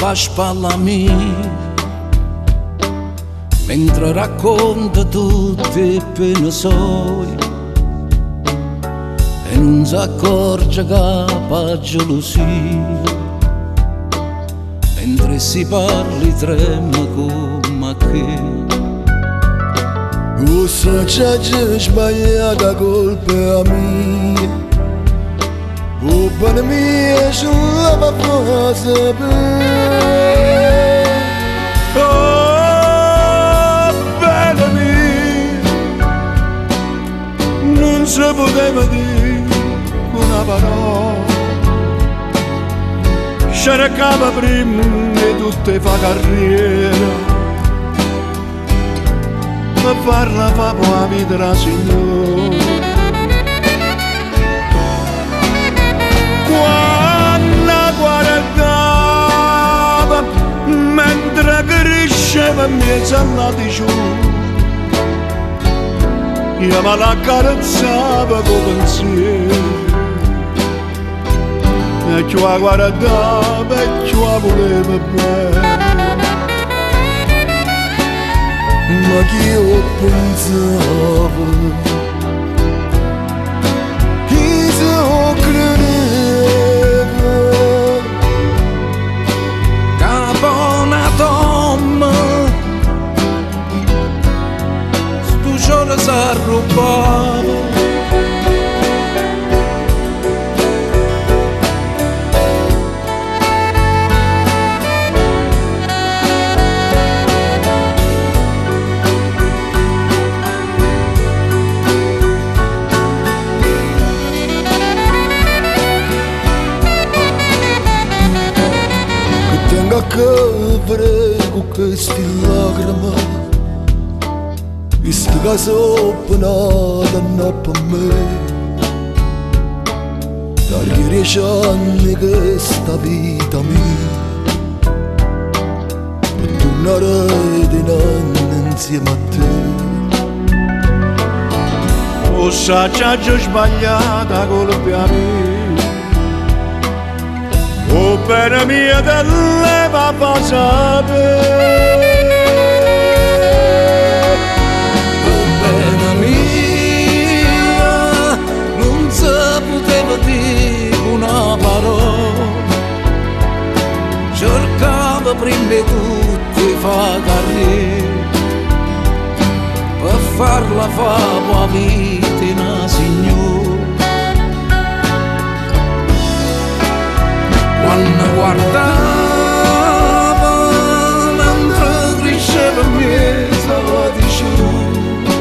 a spalla mia, mentre racconta tutte le pene sue e non si accorge che fa gelosia, mentre si parli trema come che. Usa c'è sbagliata colpa mia, o bene mia ce la fa sapere. Oh, bene mia, non si poteva dire una parola, cercava prima di tutte fa carriera, per farla fa la vita la signora. Quando guardava mentre cresceva in mezzo alla diciotto, io me la carezzava con pensiero, e più la guardava e più la voleva bene. Ma che io pensavo, che se credevo, Capona Tom, stu giorno s'ha rubato. tengo che prego questi lacrime, visto che sono penata per me. Dagli 10 anni che sta vita mia, per tornare di nuovo insieme a te. O saggio sbagliata colpa mia, o bene mia delle va a sapere. O bene mia, non si poteva dire una parola, cercava prima di tutti fa carriera, per farla fa la vita una signora. Quando guardava mentre cresceva in mezzo alla diciotto,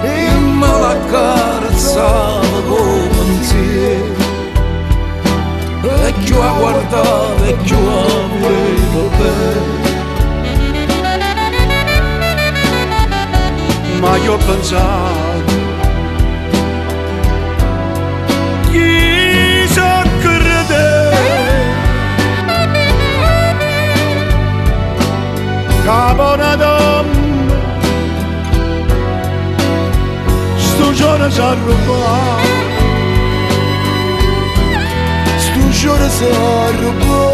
e me la carezzava con pensiero, e più la guardava e più la voleva bene. Ma io ho pensato, chi so Capona donna, sto giorno s'ha rubato, sto giorno s'ha rubato.